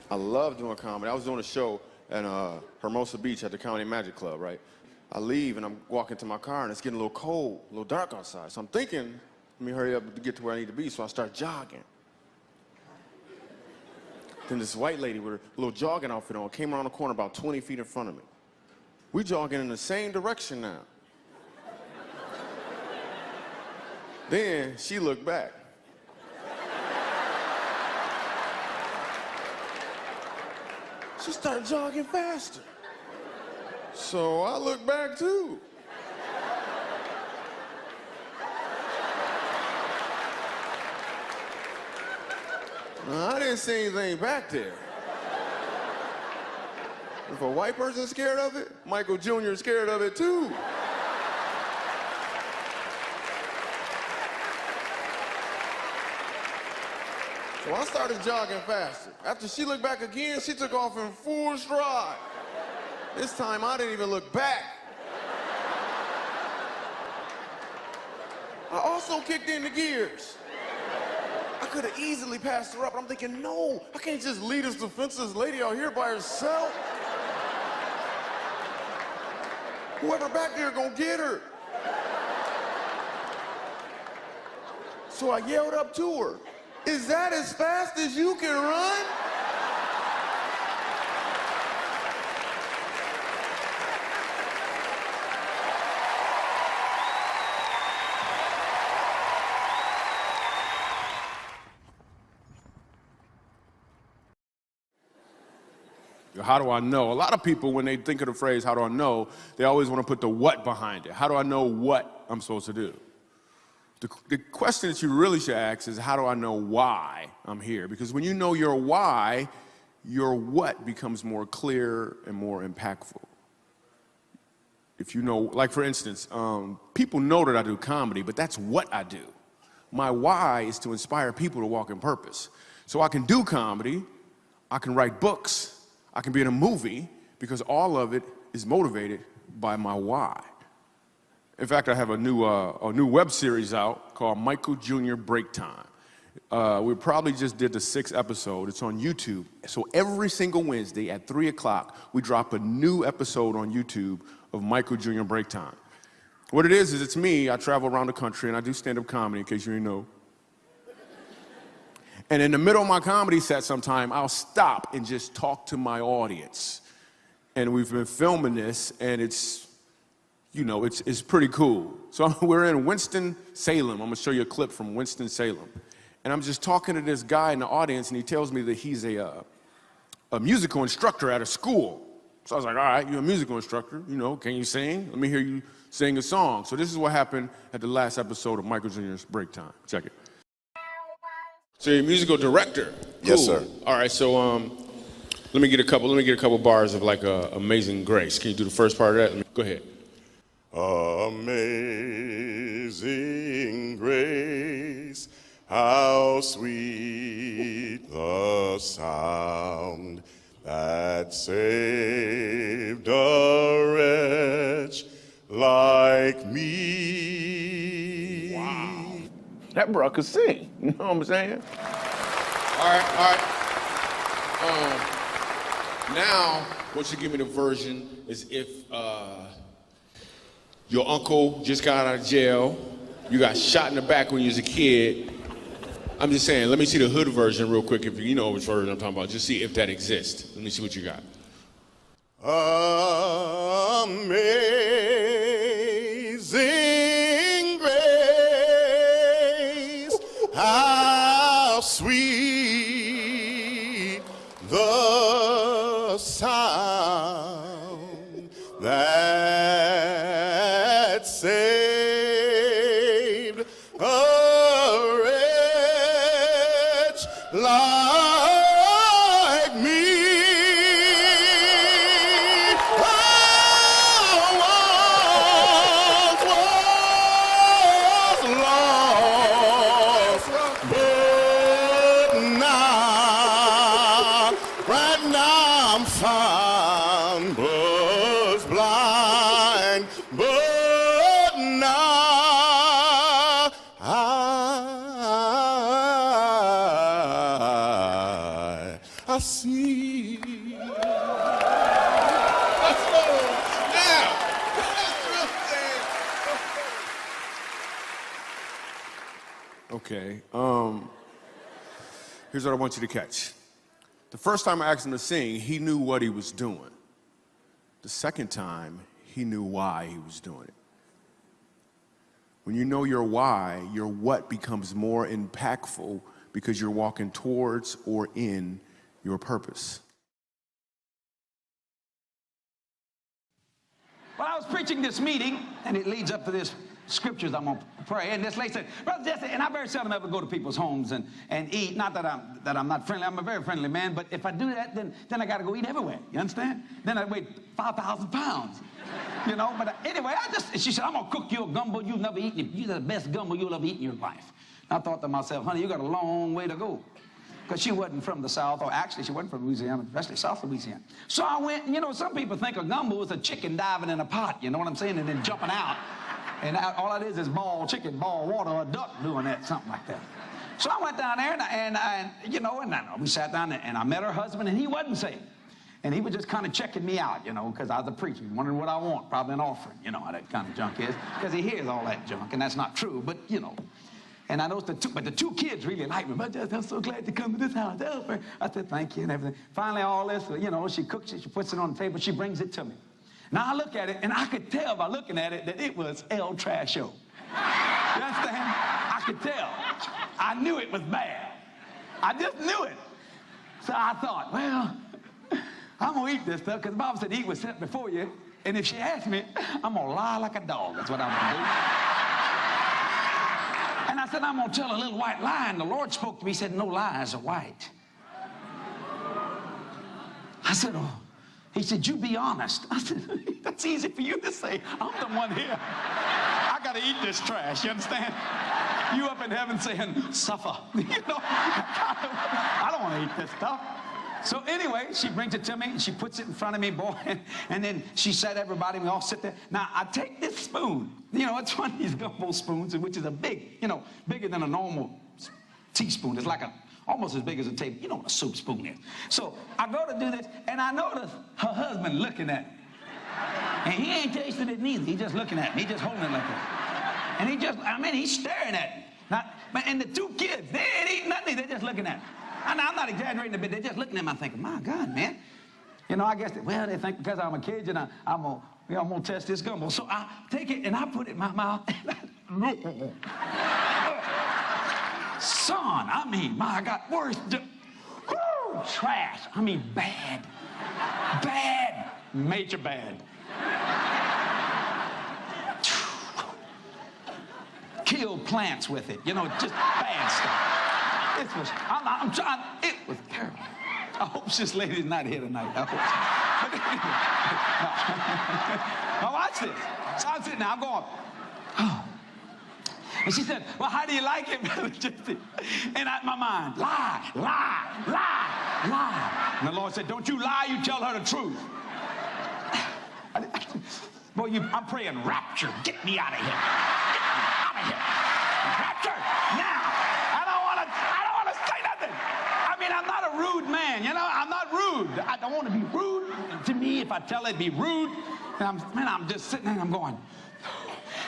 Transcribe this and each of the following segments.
I love doing comedy. I was doing a show in Hermosa Beach at the Comedy Magic Club, right? I leave and I'm walking to my car and it's getting a little cold, a little dark outside. So I'm thinking, let me hurry up to get to where I need to be. So I start jogging. Then this white lady with a little jogging outfit on came around the corner about 20 feet in front of me. We jogging in the same direction now. Then she looked back. She started jogging faster. So I looked back too. I didn't see anything back there. If a white person's scared of it, Michael Jr. is scared of it too. So I started jogging faster. After she looked back again, she took off in full stride. This time I didn't even look back. I also kicked in the gears. I could have easily passed her up, but I'm thinking, no, I can't just leave this defenseless lady out here by herself. Whoever back there gonna get her. So I yelled up to her, "Is that as fast as you can run?" How do I know? A lot of people, when they think of the phrase, how do I know, they always want to put the what behind it. How do I know what I'm supposed to do? The question that you really should ask is, how do I know why I'm here? Because when you know your why, your what becomes more clear and more impactful. If you know, like for instance, people know that I do comedy, but that's what I do. My why is to inspire people to walk in purpose. So I can do comedy, I can write books, I can be in a movie, because all of it is motivated by my why. In fact, I have a new web series out called Michael Jr. Break Time. We probably just did the 6th episode. It's on YouTube. So every single Wednesday at 3 o'clock, we drop a new episode on YouTube of Michael Jr. Break Time. What it is it's me. I travel around the country and I do stand-up comedy, in case you didn't know. And in the middle of my comedy set sometime, I'll stop and just talk to my audience. And we've been filming this, and it's, you know, it's pretty cool. So we're in Winston-Salem. I'm gonna show you a clip from Winston-Salem. And I'm just talking to this guy in the audience, and he tells me that he's a musical instructor at a school. So I was like, all right, you're a musical instructor, you know, can you sing? Let me hear you sing a song. So this is what happened at the last episode of Michael Jr.'s Break Time. Check it. So you're a musical director. Cool. Yes, sir. All right, so let me get a couple bars of like Amazing Grace. Can you do the first part of that? Go ahead. Amazing grace, how sweet the sound that saved a wretch like me. Wow. That bro could sing, you know what I'm saying? All right. Now, what you give me the version is if your uncle just got out of jail, you got shot in the back when you was a kid. I'm just saying, let me see the hood version real quick, if you know which version I'm talking about. Just see if that exists. Let me see what you got. Amazing grace, how sweet the sound that saved a wretch like me. Found, was blind, but now I see. Okay. Here's what I want you to catch. The first time I asked him to sing, he knew what he was doing. The second time, he knew why he was doing it. When you know your why, your what becomes more impactful because you're walking towards or in your purpose. Well, I was preaching this meeting, and it leads up to this scriptures I'm going to pray. And this lady said, Brother Jesse, and I very seldom ever go to people's homes and eat. Not that I'm not friendly. I'm a very friendly man. But if I do that, then I got to go eat everywhere. You understand? Then I weigh 5,000 pounds. You know, but anyway, she said, I'm going to cook you a gumbo you've never eaten. You're the best gumbo you'll ever eat in your life. And I thought to myself, honey, you got a long way to go. Because she wasn't from the South, or actually she wasn't from Louisiana, especially South Louisiana. So I went, and you know, some people think a gumbo is a chicken diving in a pot, you know what I'm saying, and then jumping out. And all it is boiled chicken, boiled water, or a duck doing that, something like that. So I went down there, and we sat down, and I met her husband, and he wasn't saved. And he was just kind of checking me out, you know, because I was a preacher, wondering what I want, probably an offering, you know how that kind of junk is, because he hears all that junk, and that's not true, but, you know. And I noticed the two kids really liked me. But I'm so glad to come to this house. I said, thank you, and everything. Finally, all this, you know, she cooks it, she puts it on the table, she brings it to me. Now, I look at it, and I could tell by looking at it that it was El Trasho. You understand? I could tell. I knew it was bad. I just knew it. So I thought, well, I'm going to eat this stuff, because the Bible said eat what's set before you. And if she asks me, I'm going to lie like a dog. That's what I'm going to do. And I said, I'm going to tell a little white lie. And the Lord spoke to me. He said, no lies are white. I said, oh. He said, you be honest. I said, that's easy for you to say. I'm the one here. I got to eat this trash. You understand? You up in heaven saying, suffer. You know, I don't want to eat this stuff. So anyway, she brings it to me, and she puts it in front of me, boy, and then she said, everybody, we all sit there. Now, I take this spoon. You know, it's one of these gumbo spoons, which is a big, you know, bigger than a normal teaspoon. It's like almost as big as a table. You know what a soup spoon is. So I go to do this, and I notice her husband looking at me. And he ain't tasted it neither. He's just looking at me. He's just holding it like that. And he's staring at me. Now, and the two kids, they ain't eating nothing. They're just looking at me. I'm not exaggerating a bit. They're just looking at me. I'm thinking, my God, man. You know, I guess, they think because I'm a Cajun, I'm going to test this gumbo. So I take it, and I put it in my mouth. Son, I mean, my God, worse. Trash. I mean, bad. Bad. Major bad. Killed plants with it. You know, just bad stuff. I'm trying, it was terrible. I hope this lady's not here tonight. I hope so. Now watch this. So I'm sitting there, I'm going, oh. And she said, well, how do you like it, Brother Jesse? And my mind, lie, lie, lie, lie. And the Lord said, don't you lie, you tell her the truth. Boy, I'm praying rapture. Get me out of here. Get me out of here. Rapture, now. I don't want to say nothing. I mean, I'm not a rude man, you know? I'm not rude. I don't want to be rude. To me, if I tell it, be rude. And I'm just sitting there and I'm going,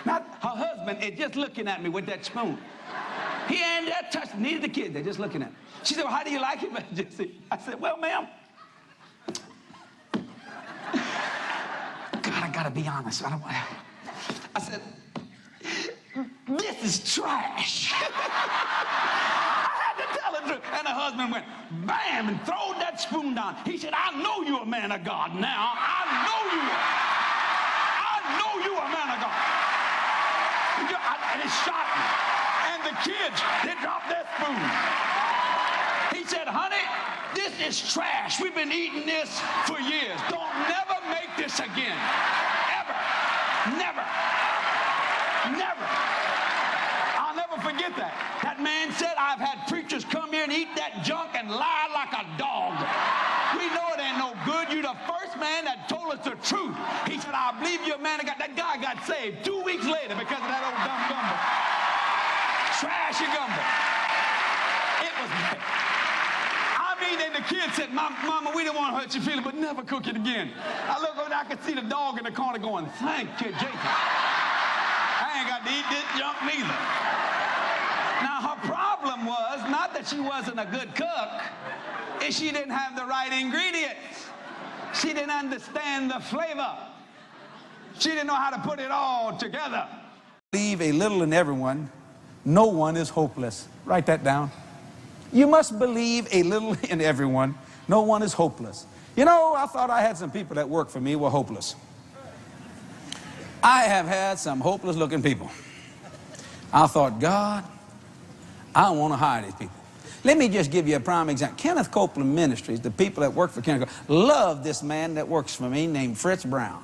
now, her husband is just looking at me with that spoon. He ain't that touched, neither the kids. They're just looking at me. She said, well, how do you like it, Brother Jesse? I said, well, ma'am, God, I got to be honest. I said, this is trash. I had to tell the truth. And her husband went, bam, and throwed that spoon down. He said, I know you're a man of God now. I know you are. I know you're a man of God. And it shot me. And the kids, they dropped their spoon. He said, honey, this is trash. We've been eating this for years. Don't never make this again. Ever. Never. Never. I'll never forget that. That man said, I've had preachers come here and eat that junk and lie like a dog. We know it ain't no good. You're the first man that told us the truth. He said, I believe you're a man of God. That guy got saved 2 weeks later because of that old dumb gumbo. Trashy gumbo. It was bad. I mean, mean? And the kid said, Mama, we don't want to hurt your feelings, but never cook it again. I look over there, I could see the dog in the corner going, thank you, Jacob. I ain't got to eat this junk neither. Now, her problem was not that she wasn't a good cook, is she didn't have the right ingredients. She didn't understand the flavor. She didn't know how to put it all together. Believe a little in everyone. No one is hopeless. Write that down. You must believe a little in everyone. No one is hopeless. You know, I thought I had some people that worked for me were hopeless. I have had some hopeless looking people. I thought, God, I don't want to hire these people. Let me just give you a prime example. Kenneth Copeland Ministries, the people that work for Kenneth Copeland, love this man that works for me named Fritz Brown.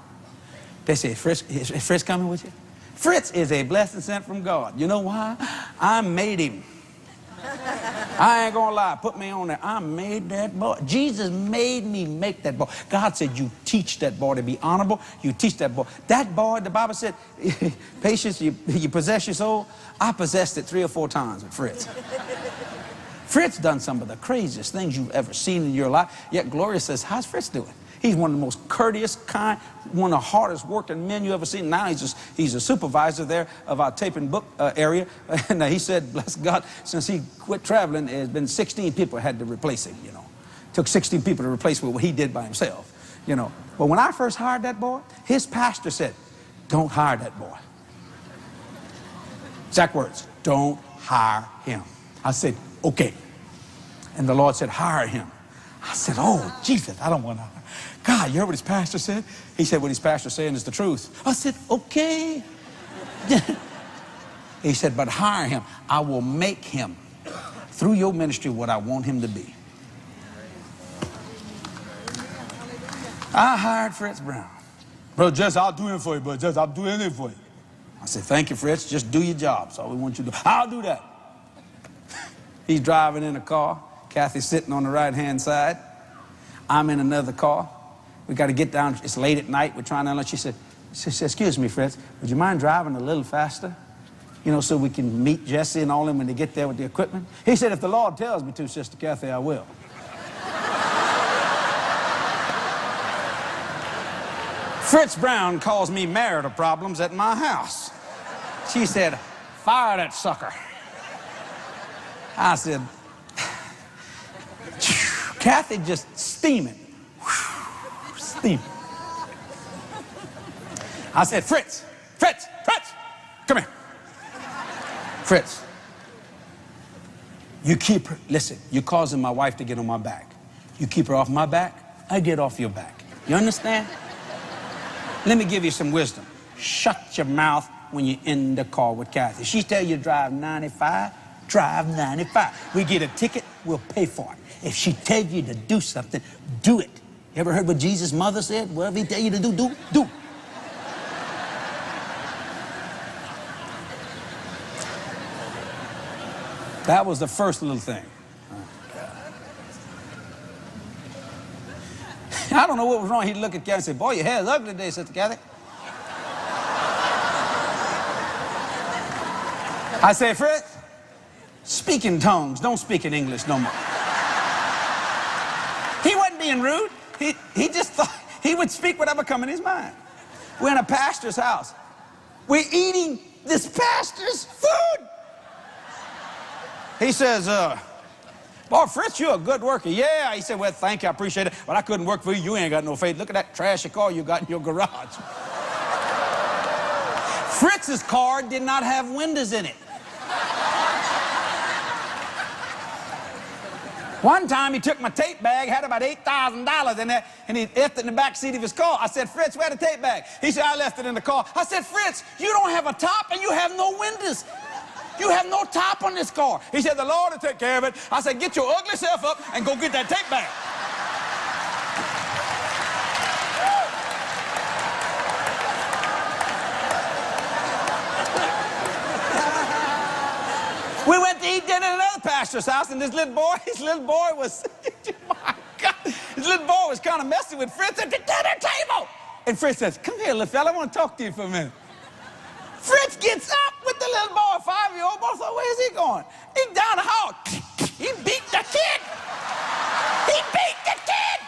They say, is Fritz coming with you? Fritz is a blessing sent from God. You know why? I made him. I ain't gonna lie, put me on there. I made that boy. Jesus made me make that boy. God said, you teach that boy to be honorable. You teach that boy. That boy, the Bible said, patience, you possess your soul. I possessed it 3 or 4 times with Fritz. Fritz done some of the craziest things you've ever seen in your life. Yet Gloria says, how's Fritz doing? He's one of the most courteous, kind, one of the hardest working men you ever seen. Now he's a supervisor there of our tape and book area. And he said, bless God, since he quit traveling, there's been 16 people had to replace him, you know. Took 16 people to replace what he did by himself, you know. But when I first hired that boy, his pastor said, don't hire that boy. Exact words, don't hire him. I said, okay. And the Lord said, hire him. I said, oh, Jesus, I don't want to. God, you heard what his pastor said? He said, what his pastor saying is the truth. I said, okay. He said, but hire him. I will make him, through your ministry, what I want him to be. I hired Fritz Brown. Brother Jess, I'll do anything for you, Brother Jess. I'll do anything for you. I said, thank you, Fritz. Just do your job. That's all we want you to do. I'll do that. He's driving in a car. Kathy's sitting on the right-hand side. I'm in another car. We got to get down. It's late at night. We're trying to lunch. She said, excuse me, Fritz, would you mind driving a little faster? You know, so we can meet Jesse and all them when they get there with the equipment. He said, if the Lord tells me to, Sister Kathy, I will. Fritz Brown calls me marital problems at my house. She said, fire that sucker. I said, Kathy just steaming. Steaming. I said, Fritz, come here. Fritz, you keep her, listen, you're causing my wife to get on my back. You keep her off my back, I get off your back. You understand? Let me give you some wisdom. Shut your mouth when you're in the car with Kathy. She tell you to drive 95, drive 95. We get a ticket, we'll pay for it. If she tell you to do something, do it. You ever heard what Jesus' mother said? Whatever he tell you to do, do. That was the first little thing. I don't know what was wrong. He'd look at Kathy and say, boy, your hair is ugly today, Sister Kathy. I say, Fritz, speak in tongues. Don't speak in English no more. He wasn't being rude. He just thought he would speak whatever come in his mind. We're in a pastor's house. We're eating this pastor's food. He says, boy, Fritz, you're a good worker. Yeah. He said, well, thank you. I appreciate it. But I couldn't work for you. You ain't got no faith. Look at that trashy car you got in your garage. Fritz's car did not have windows in it. One time he took my tape bag, had about $8,000 in there, and he left it in the back seat of his car. I said, Fritz, where the tape bag? He said, I left it in the car. I said, Fritz, you don't have a top and you have no windows. You have no top on this car. He said, the Lord will take care of it. I said, get your ugly self up and go get that tape bag. We went to eat dinner at another pastor's house, and his little boy was, my God, his little boy was kind of messing with Fritz at the dinner table. And Fritz says, come here, little fella, I want to talk to you for a minute. Fritz gets up with the little boy, 5-year-old boy. So where's he going? He's down the hall. He beat the kid. He beat the kid.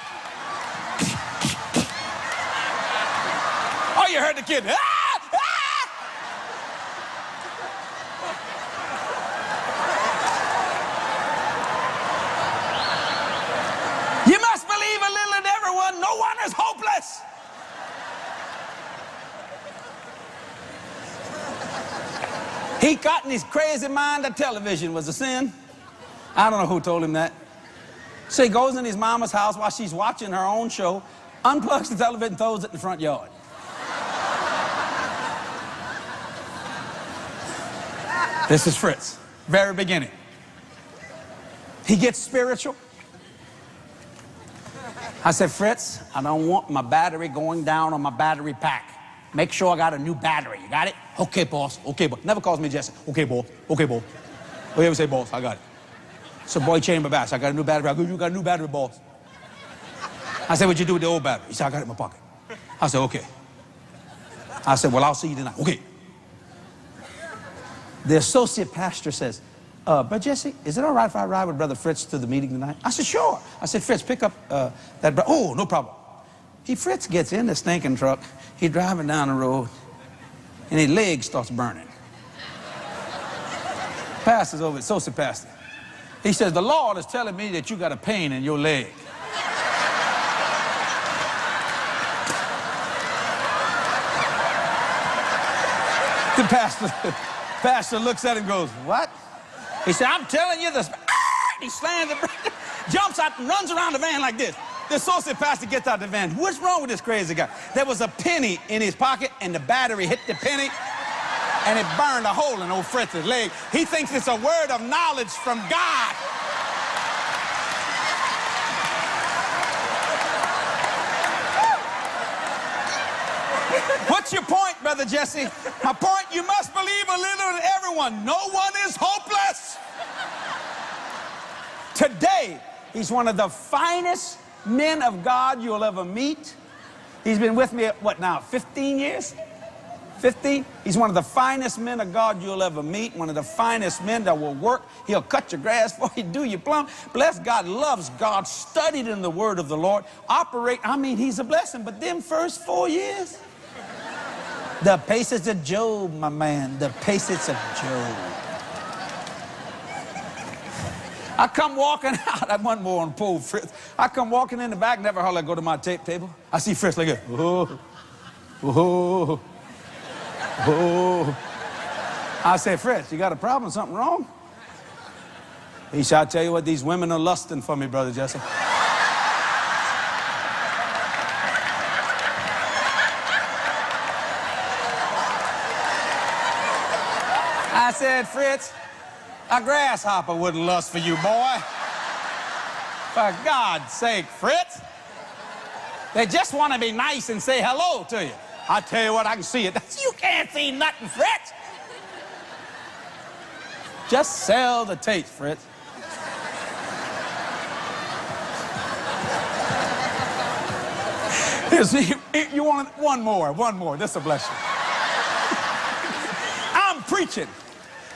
Oh, you heard the kid. Ah! Ah! You must believe a little in everyone. No one is hopeless. He got in his crazy mind that television was a sin. I don't know who told him that. So he goes in his mama's house while she's watching her own show, unplugs the television, throws it in the front yard. This is Fritz, very beginning. He gets spiritual. I said, Fritz, I don't want my battery going down on my battery pack. Make sure I got a new battery. You got it? Okay, boss. Okay, boss. Never calls me Jesse. Okay, boss. Okay, boss. Oh, you ever say, boss? I got it. So boy chamber bass. I got a new battery. I go, you got a new battery, boss. I said, what'd you do with the old battery? He said, I got it in my pocket. I said, okay. I said, well, I'll see you tonight. Okay. The associate pastor says, Brother Jesse, is it all right if I ride with Brother Fritz to the meeting tonight? I said, sure. I said, Fritz, pick up that. Oh, no problem. Fritz gets in the stinking truck. He's driving down the road, and his leg starts burning. Pastor's over, associate pastor. He says, the Lord is telling me that you got a pain in your leg. The pastor looks at him and goes, what? He said, I'm telling you this. He slams the brake, jumps out and runs around the van like this. The associate pastor gets out the van. What's wrong with this crazy guy? There was a penny in his pocket, and the battery hit the penny, and it burned a hole in old Fritz's leg. He thinks it's a word of knowledge from God. What's your point, Brother Jesse? My point, you must believe a little in everyone. No one is hopeless. Today, he's one of the finest men of God you'll ever meet. He's been with me, what now, 15 years? 15? He's one of the finest men of God you'll ever meet, one of the finest men that will work. He'll cut your grass for you, do your plumb. Bless God, loves God, studied in the word of the Lord, he's a blessing. But them first 4 years, the paces of Job, my man, the paces of Job. I come walking out, I want more on poor Fritz. I come walking in the back, never hardly go to my tape table. I see Fritz like this. Oh, oh, oh. I say, Fritz, you got a problem, something wrong? He said, I'll tell you what, these women are lusting for me, Brother Jesse. I said, Fritz, a grasshopper wouldn't lust for you, boy. For God's sake, Fritz. They just want to be nice and say hello to you. I tell you what, I can see it. You can't see nothing, Fritz. Just sell the tapes, Fritz. You want one more. This will bless you. I'm preaching.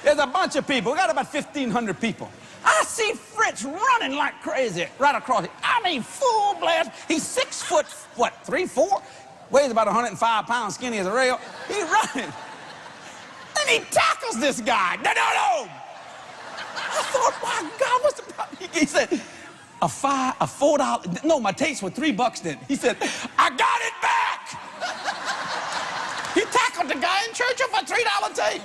There's a bunch of people. We got about 1,500 people. I see Fritz running like crazy right across it. Full blast. He's 6 foot, 3, 4? Weighs about 105 pounds, skinny as a rail. He's running. And he tackles this guy. No. I thought, my God, what's the problem? He said, a $4. No, my tapes were $3 then. He said, I got it back. He tackled the guy in church over a $3 tape.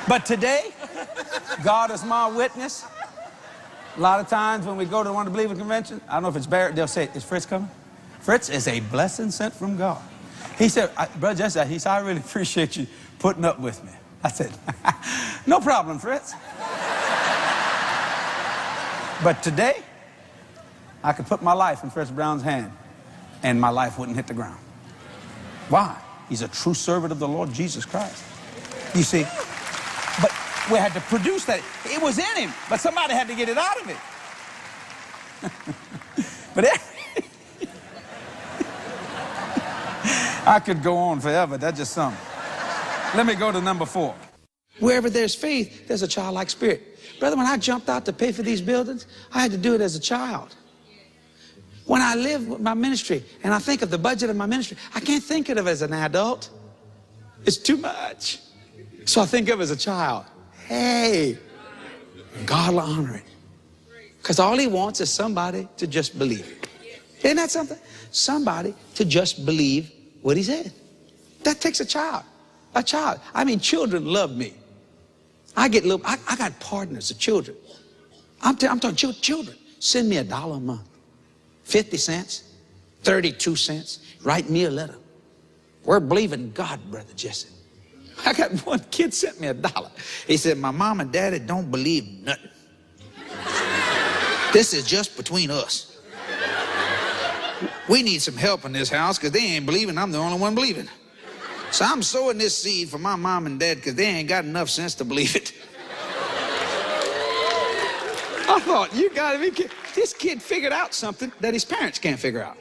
But today, God is my witness. A lot of times when we go to one of the Believer conventions, I don't know if it's Barrett, they'll say, is Fritz coming? Fritz is a blessing sent from God. He said, Brother Jesse, he said, I really appreciate you putting up with me. I said, no problem, Fritz. But today, I could put my life in Fritz Brown's hand, and my life wouldn't hit the ground. Why? He's a true servant of the Lord Jesus Christ. You see, but we had to produce that. It was in him, but somebody had to get it out of it. But I could go on forever. That's just something. Let me go to number 4. Wherever there's faith, there's a childlike spirit. Brother, when I jumped out to pay for these buildings, I had to do it as a child. When I live with my ministry and I think of the budget of my ministry, I can't think of it as an adult. It's too much. So I think of it as a child. Hey, God will honor it. Because all he wants is somebody to just believe it. Isn't that something? Somebody to just believe what he said. That takes a child. A child. I mean, children love me. I got partners of children. I'm talking children. Send me $1 a month. 50 cents, 32 cents. Write me a letter. We're believing God, Brother Jesse. I got one kid sent me $1. He said, my mom and daddy don't believe nothing. This is just between us. We need some help in this house because they ain't believing. I'm the only one believing. So I'm sowing this seed for my mom and dad because they ain't got enough sense to believe it. I thought, you gotta be kidding. This kid figured out something that his parents can't figure out.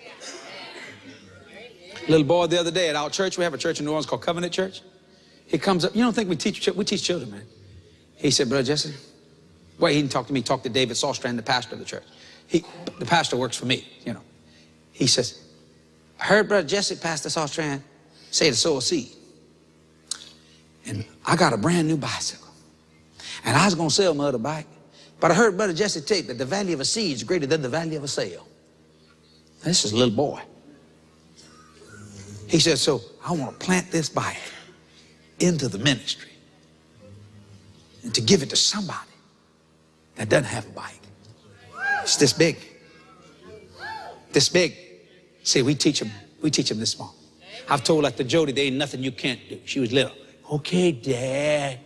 Little boy the other day at our church, we have a church in New Orleans called Covenant Church. He comes up, you don't think we teach children, man. He said, Brother Jesse, well, he didn't talk to me, he talked to David Sawstrand, the pastor of the church. The pastor works for me, you know. He says, I heard Brother Jesse, Pastor Sawstrand, say to sow a seed. And I got a brand new bicycle. And I was gonna sell my other bike. But I heard Brother Jesse take that the value of a seed is greater than the value of a sale. This is a little boy. He said, so I want to plant this bike into the ministry and to give it to somebody that doesn't have a bike. It's this big. This big. See, we teach them this small. I've told like the Jody, there ain't nothing you can't do. She was little. Okay, Dad.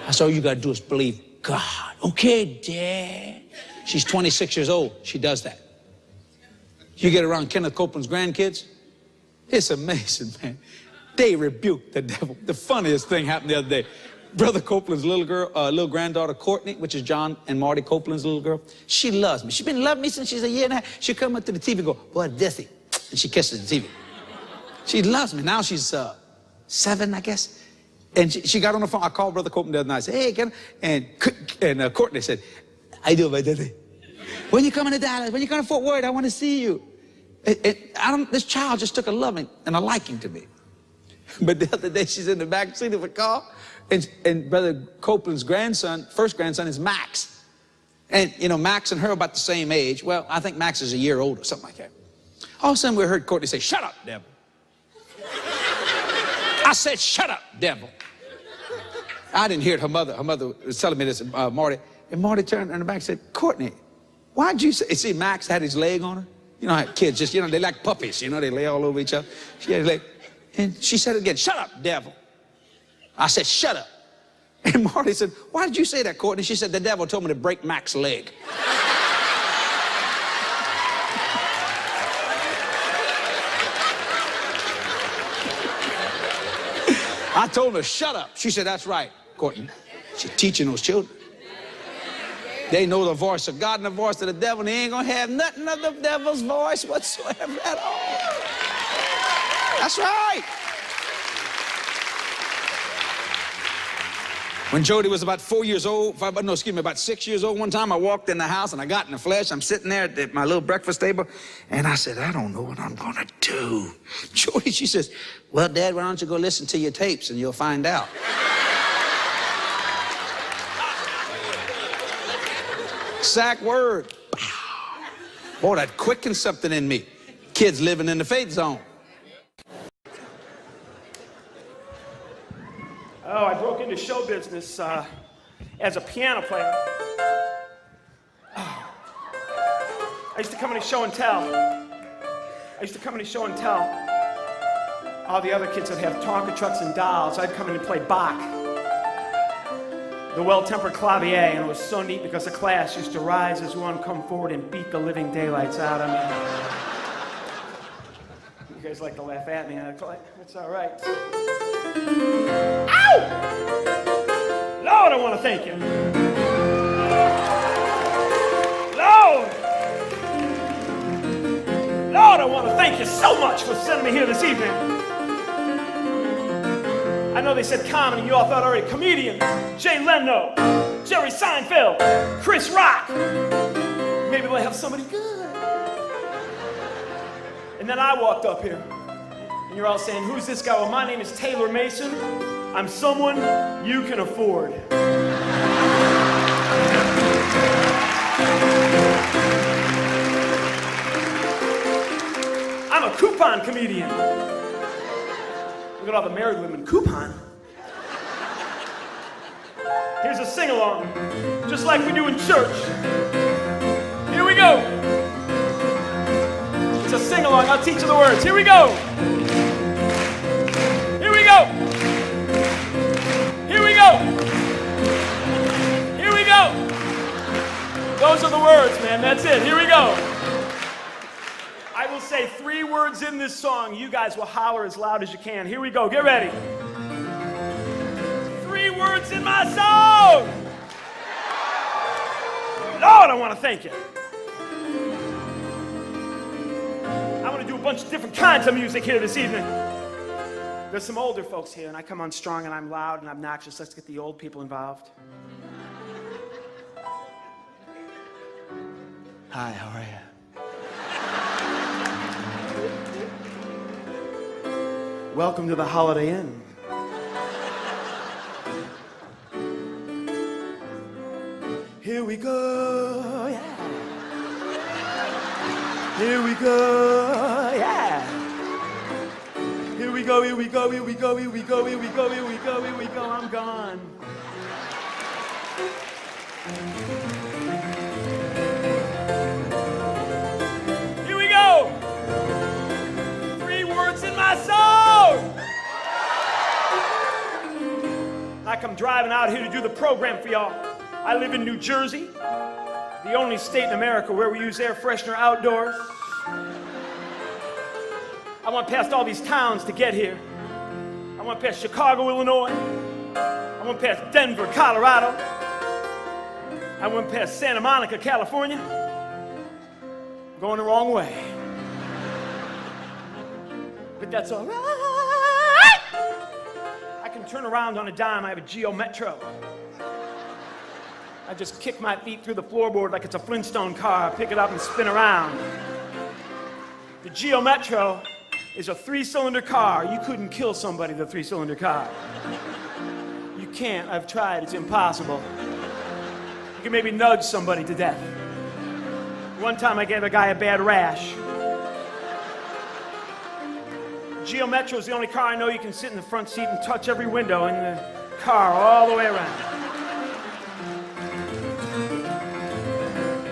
That's all you got to do is believe God. Okay, Dad. She's 26 years old. She does that. You get around Kenneth Copeland's grandkids, it's amazing, man. They rebuke the devil. The funniest thing happened the other day. Brother Copeland's little granddaughter, Courtney, which is John and Marty Copeland's little girl, she loves me. She's been loving me since she's a year and a half. She'll come up to the TV and go, boy, Jesse. And she kisses the TV. She loves me. Now she's 7, I guess. And she got on the phone. I called Brother Copeland the other night. I said, hey, Ken. And Courtney said, how you doing, my daddy? When you coming to Dallas? When you coming to Fort Worth? I want to see you. This child just took a loving and a liking to me. But the other day, she's in the back seat of a car, and Brother Copeland's first grandson is Max. And, you know, Max and her are about the same age. Well, I think Max is a year older, something like that. All of a sudden, we heard Courtney say, shut up, devil. I said, shut up, devil. I didn't hear it. Her mother was telling me this, Marty. And Marty turned in the back and said, Courtney, why'd you say, see, Max had his leg on her. You know how kids just, you know, they like puppies, you know, they lay all over each other. She had his leg. And she said it again, shut up, devil. I said, shut up. And Marty said, why did you say that, Courtney? She said, the devil told me to break Max's leg. I told her, shut up. She said, that's right, Courtney. She's teaching those children. They know the voice of God and the voice of the devil, and they ain't gonna have nothing of the devil's voice whatsoever at all. That's right. When Jody was about 4 years old, about 6 years old, one time I walked in the house and I got in the flesh. I'm sitting there at my little breakfast table, and I said, I don't know what I'm gonna do. Jody, she says, well, Dad, why don't you go listen to your tapes and you'll find out. Exact word. Boy, that quickened something in me. Kids living in the faith zone. Oh, I broke into show business as a piano player. Oh. I used to come in a show and tell. All the other kids would have Tonka trucks and dolls. I'd come in and play Bach, the Well-Tempered Clavier, and it was so neat because the class used to rise as one, come forward and beat the living daylights out of me. You guys like to laugh at me. That's all right. Ow! Lord, I want to thank you. Lord, Lord, I want to thank you so much for sending me here this evening. I know they said comedy, you all thought already. Comedians, Jay Leno, Jerry Seinfeld, Chris Rock. Maybe they'll have somebody good. And then I walked up here, and you're all saying, who's this guy? Well, my name is Taylor Mason. I'm someone you can afford. I'm a coupon comedian. Look at all the married women. Coupon? Here's a sing-along, just like we do in church. Here we go. It's a sing-along. I'll teach you the words. Here we go. Here we go. Here we go. Here we go. Those are the words, man. That's it. Here we go. I will say 3 words in this song. You guys will holler as loud as you can. Here we go. Get ready. 3 words in my song. Lord, I want to thank you. I want to do a bunch of different kinds of music here this evening. There's some older folks here, and I come on strong, and I'm loud and obnoxious. Let's get the old people involved. Hi, how are you? Welcome to the Holiday Inn. Here we go, yeah. Here we go, yeah. Here we go, here we go, here we go, here we go, here we go, here we go, here we go, I'm gone. Here we go. 3 words in my song. I come driving out here to do the program for y'all. I live in New Jersey, the only state in America where we use air freshener outdoors. I went past all these towns to get here. I went past Chicago, Illinois. I went past Denver, Colorado. I went past Santa Monica, California. Going the wrong way. But that's all right. I can turn around on a dime. I have a Geo Metro. I just kick my feet through the floorboard like it's a Flintstone car, pick it up and spin around. The Geo Metro is a 3-cylinder car. You couldn't kill somebody with a 3-cylinder car. You can't. I've tried. It's impossible. You can maybe nudge somebody to death. One time I gave a guy a bad rash. Geo Metro is the only car I know you can sit in the front seat and touch every window in the car all the way around.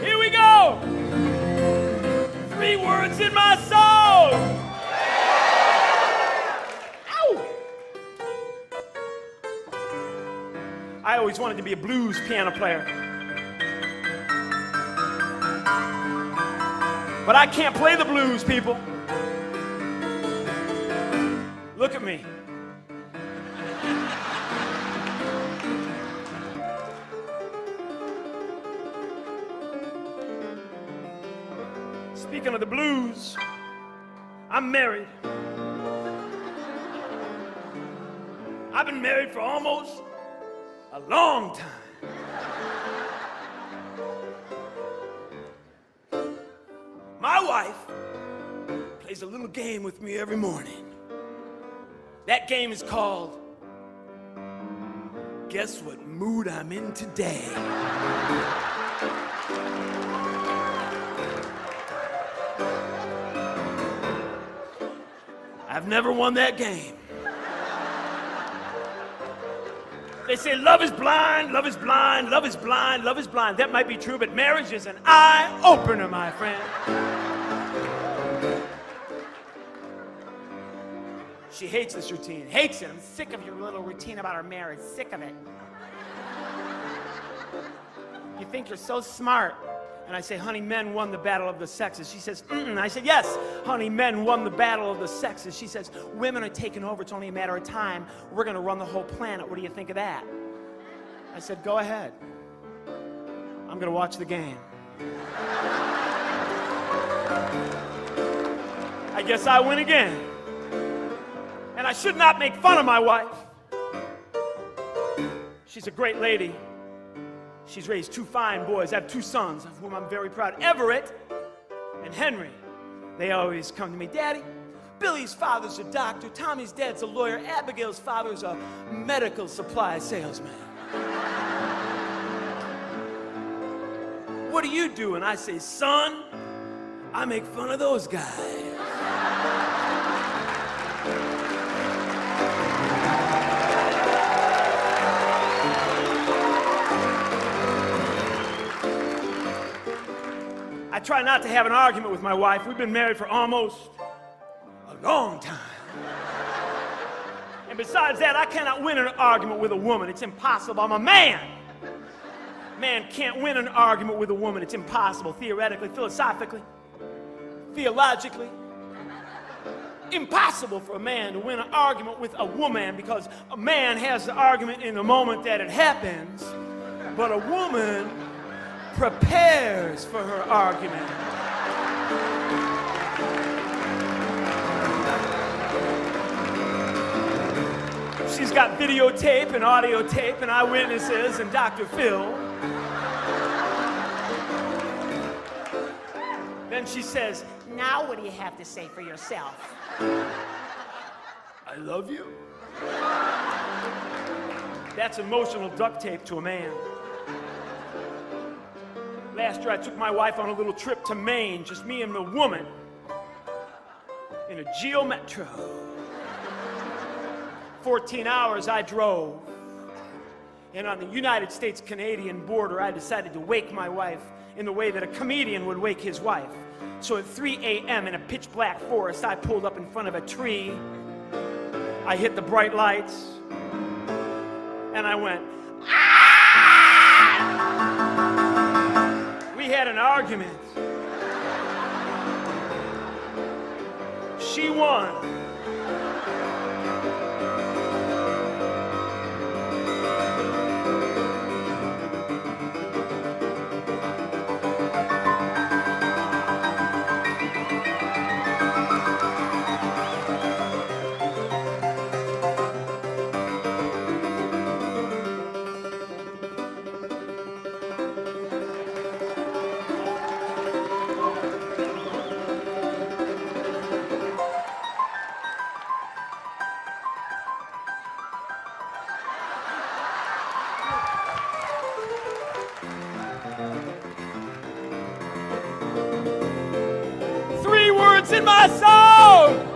Here we go! 3 words in my song! Ow! I always wanted to be a blues piano player. But I can't play the blues, people. Look at me. Speaking of the blues, I'm married. I've been married for almost a long time. My wife plays a little game with me every morning. That game is called Guess What Mood I'm In Today. I've never won that game. They say love is blind, love is blind, love is blind, love is blind. That might be true, but marriage is an eye-opener, my friend. She hates this routine, hates it. I'm sick of your little routine about our marriage, sick of it. You think you're so smart. And I say, honey, men won the battle of the sexes. She says, mm-mm. I said, yes, honey, men won the battle of the sexes. She says, women are taking over. It's only a matter of time. We're going to run the whole planet. What do you think of that? I said, go ahead. I'm going to watch the game. I guess I win again. And I should not make fun of my wife. She's a great lady. She's raised 2 fine boys. I have 2 sons, of whom I'm very proud. Everett and Henry. They always come to me, Daddy, Billy's father's a doctor, Tommy's dad's a lawyer, Abigail's father's a medical supply salesman. What do you do? And I say, son, I make fun of those guys. I try not to have an argument with my wife. We've been married for almost a long time. And besides that, I cannot win an argument with a woman. It's impossible. I'm a man. Man can't win an argument with a woman. It's impossible, theoretically, philosophically, theologically. Impossible for a man to win an argument with a woman, because a man has the argument in the moment that it happens, but a woman prepares for her argument. She's got videotape and audio tape and eyewitnesses and Dr. Phil. Then she says, Now what do you have to say for yourself? I love you. That's emotional duct tape to a man. Last year I took my wife on a little trip to Maine, just me and the woman, in a Geo Metro. 14 hours I drove. And on the United States-Canadian border, I decided to wake my wife in the way that a comedian would wake his wife. So at 3 a.m. in a pitch-black forest, I pulled up in front of a tree. I hit the bright lights, and I went, ah! We had an argument. She won. In my soul.